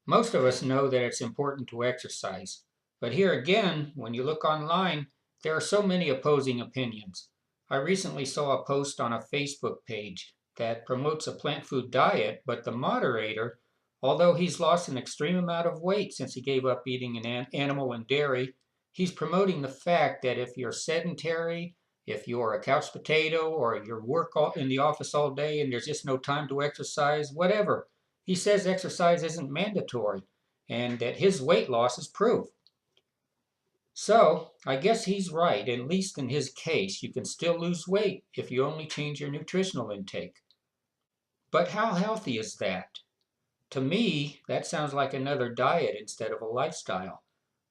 Most of us know that it's important to exercise, but here again, when you look online, there are so many opposing opinions. I recently saw a post on a Facebook page that promotes a plant food diet, but the moderator, although he's lost an extreme amount of weight since he gave up eating an animal and dairy, he's promoting the fact that if you're sedentary, if you're a couch potato, or you work in the office all day and there's just no time to exercise, whatever, he says exercise isn't mandatory and that his weight loss is proof. So, I guess he's right. At least in his case, you can still lose weight if you only change your nutritional intake. But how healthy is that? To me, that sounds like another diet instead of a lifestyle.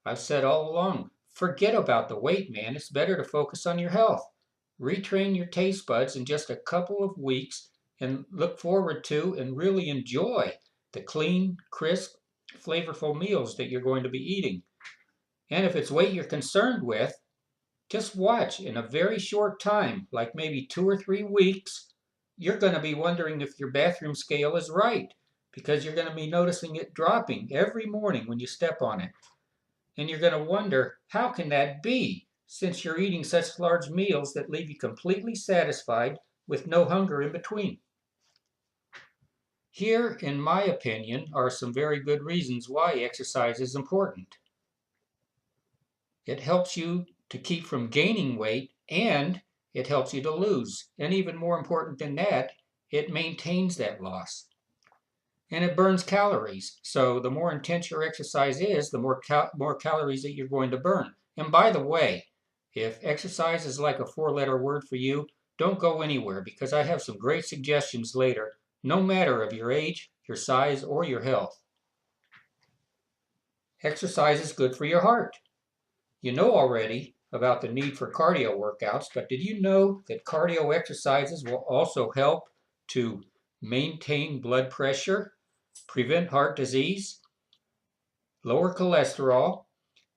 I've said all along, forget about the weight, man. It's better to focus on your health. Retrain your taste buds in just a couple of weeks and look forward to and really enjoy the clean, crisp, flavorful meals that you're going to be eating. And if it's weight you're concerned with, just watch in a very short time, like maybe 2 or 3 weeks, you're going to be wondering if your bathroom scale is right because you're going to be noticing it dropping every morning when you step on it. And you're going to wonder, how can that be since you're eating such large meals that leave you completely satisfied with no hunger in between? Here, in my opinion, are some very good reasons why exercise is important. It helps you to keep from gaining weight and it helps you to lose. And even more important than that, it maintains that loss. And it burns calories. So the more intense your exercise is, the more calories that you're going to burn. And by the way, if exercise is like a four-letter word for you, don't go anywhere because I have some great suggestions later, no matter of your age, your size, or your health. Exercise is good for your heart. You know already about the need for cardio workouts, but did you know that cardio exercises will also help to maintain blood pressure, prevent heart disease, lower cholesterol,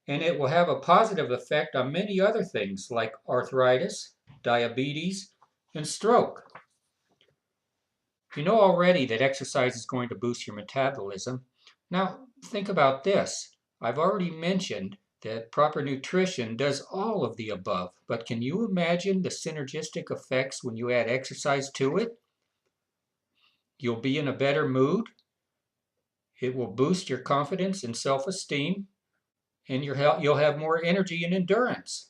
and it will have a positive effect on many other things like arthritis, diabetes, and stroke? You know already that exercise is going to boost your metabolism. Now, think about this. I've already mentioned that proper nutrition does all of the above, but can you imagine the synergistic effects when you add exercise to it? You'll be in a better mood, it will boost your confidence and self-esteem, and you'll have more energy and endurance.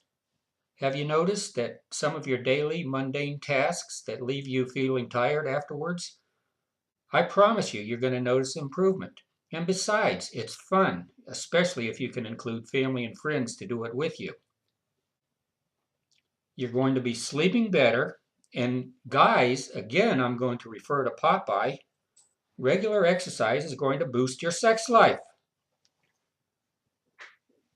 Have you noticed that some of your daily mundane tasks that leave you feeling tired afterwards? I promise you, you're going to notice improvement. And besides, it's fun, especially if you can include family and friends to do it with you. You're going to be sleeping better. And guys, again, I'm going to refer to Popeye. Regular exercise is going to boost your sex life.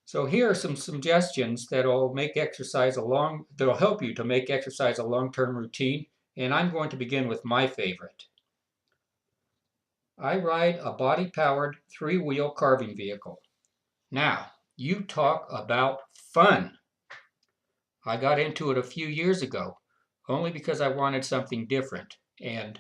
So here are some suggestions that'll help you to make exercise a long-term routine. And I'm going to begin with my favorite. I ride a body-powered three-wheel carving vehicle. Now, you talk about fun. I got into it a few years ago, only because I wanted something different. And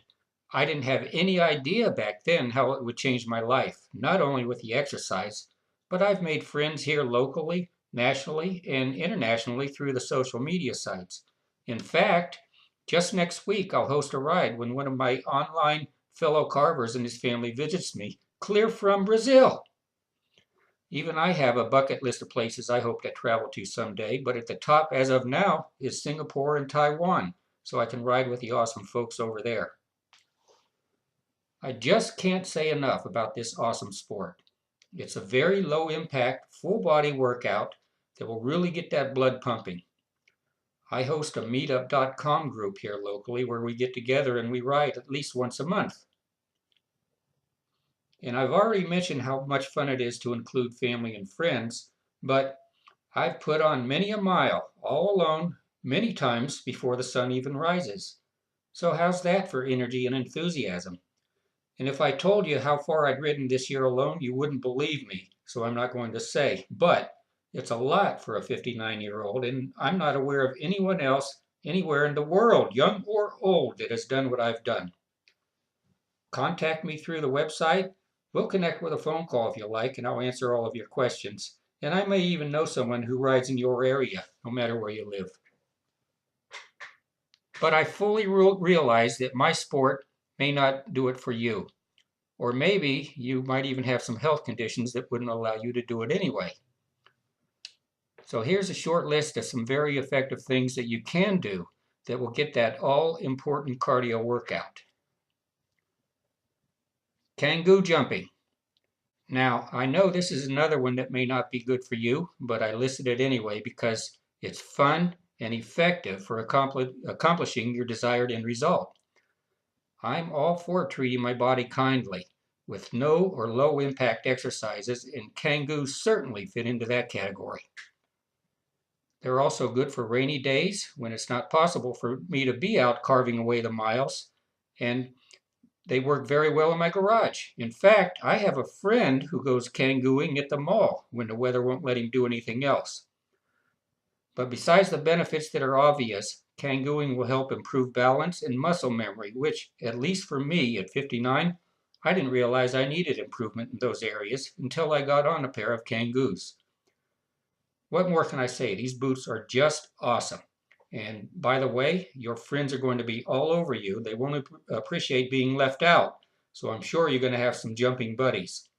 I didn't have any idea back then how it would change my life, not only with the exercise, but I've made friends here locally, nationally, and internationally through the social media sites. In fact, just next week I'll host a ride when one of my online fellow carvers and his family visits me, clear from Brazil. Even I have a bucket list of places I hope to travel to someday, but at the top as of now is Singapore and Taiwan, so I can ride with the awesome folks over there. I just can't say enough about this awesome sport. It's a very low impact, full body workout that will really get that blood pumping. I host a meetup.com group here locally where we get together and we ride at least once a month. And I've already mentioned how much fun it is to include family and friends, but I've put on many a mile, all alone, many times before the sun even rises. So how's that for energy and enthusiasm? And if I told you how far I'd ridden this year alone, you wouldn't believe me, so I'm not going to say. But it's a lot for a 59-year-old, and I'm not aware of anyone else anywhere in the world, young or old, that has done what I've done. Contact me through the website. We'll connect with a phone call if you like, and I'll answer all of your questions. And I may even know someone who rides in your area, no matter where you live. But I fully realize that my sport may not do it for you. Or maybe you might even have some health conditions that wouldn't allow you to do it anyway. So here's a short list of some very effective things that you can do that will get that all-important cardio workout. Kangoo jumping. Now, I know this is another one that may not be good for you, but I listed it anyway because it's fun and effective for accomplishing your desired end result. I'm all for treating my body kindly with no or low impact exercises, and kangoos certainly fit into that category. They're also good for rainy days when it's not possible for me to be out carving away the miles, and they work very well in my garage. In fact, I have a friend who goes kangooing at the mall when the weather won't let him do anything else. But besides the benefits that are obvious, kangooing will help improve balance and muscle memory, which, at least for me at 59, I didn't realize I needed improvement in those areas until I got on a pair of kangoos. What more can I say? These boots are just awesome. And by the way, your friends are going to be all over you. They won't appreciate being left out. So I'm sure you're going to have some jumping buddies.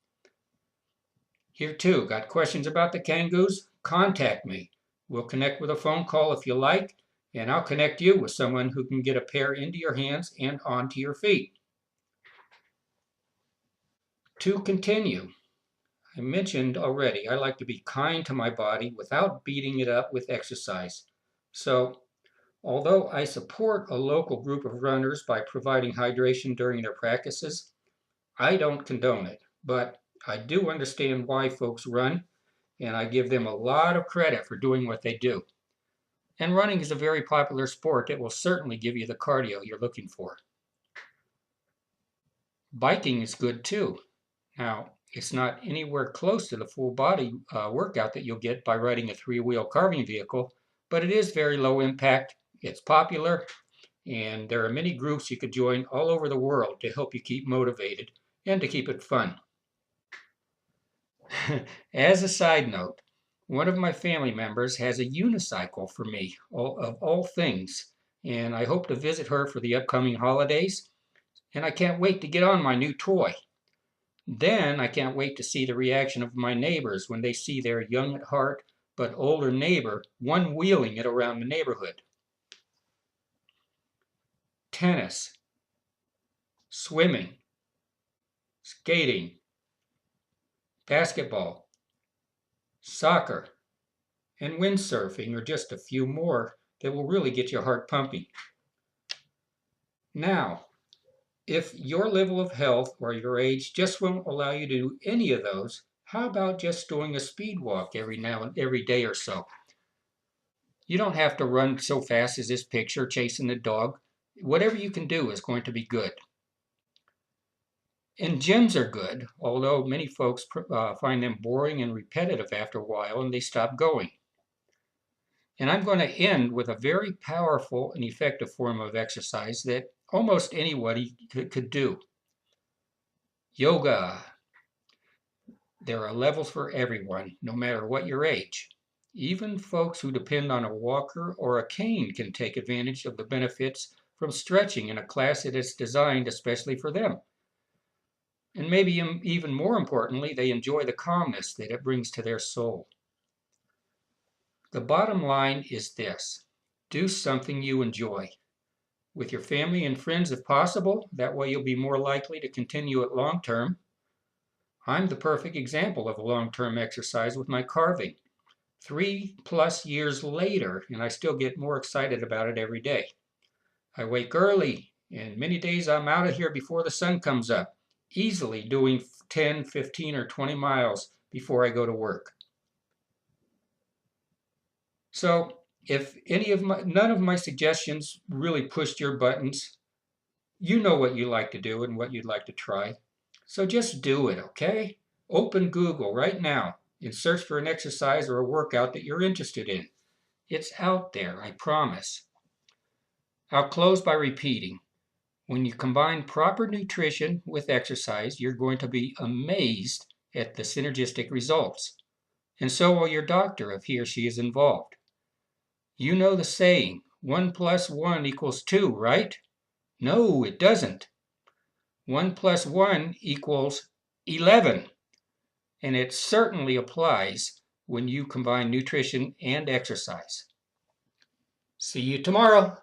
Here too, got questions about the kangoos? Contact me. We'll connect with a phone call if you like, and I'll connect you with someone who can get a pair into your hands and onto your feet. To continue, I mentioned already, I like to be kind to my body without beating it up with exercise. So, although I support a local group of runners by providing hydration during their practices, I don't condone it. But I do understand why folks run, and I give them a lot of credit for doing what they do. And running is a very popular sport that will certainly give you the cardio you're looking for. Biking is good too. Now, it's not anywhere close to the full body workout that you'll get by riding a three-wheel carving vehicle, but it is very low impact. It's popular, and there are many groups you could join all over the world to help you keep motivated and to keep it fun. As a side note, one of my family members has a unicycle for me, of all things, and I hope to visit her for the upcoming holidays, and I can't wait to get on my new toy. Then I can't wait to see the reaction of my neighbors when they see their young at heart but older neighbor one-wheeling it around the neighborhood. Tennis, swimming, skating, basketball, soccer, and windsurfing are just a few more that will really get your heart pumping. Now, if your level of health or your age just won't allow you to do any of those, how about just doing a speed walk every day or so? You don't have to run so fast as this picture chasing the dog. Whatever you can do is going to be good. And gyms are good, although many folks find them boring and repetitive after a while and they stop going. And I'm going to end with a very powerful and effective form of exercise that almost anybody could do. Yoga. There are levels for everyone, no matter what your age. Even folks who depend on a walker or a cane can take advantage of the benefits from stretching in a class that is designed especially for them. And maybe even more importantly, they enjoy the calmness that it brings to their soul. The bottom line is this: do something you enjoy. With your family and friends if possible, that way you'll be more likely to continue it long term. I'm the perfect example of a long-term exercise with my carving. 3+ years later, and I still get more excited about it every day. I wake early, and many days I'm out of here before the sun comes up, easily doing 10, 15, or 20 miles before I go to work. So if none of my suggestions really pushed your buttons, you know what you like to do and what you'd like to try. So just do it, okay? Open Google right now and search for an exercise or a workout that you're interested in. It's out there, I promise. I'll close by repeating. When you combine proper nutrition with exercise, you're going to be amazed at the synergistic results. And so will your doctor if he or she is involved. You know the saying, 1 + 1 = 2, right? No, it doesn't. 1 + 1 = 11. And it certainly applies when you combine nutrition and exercise. See you tomorrow.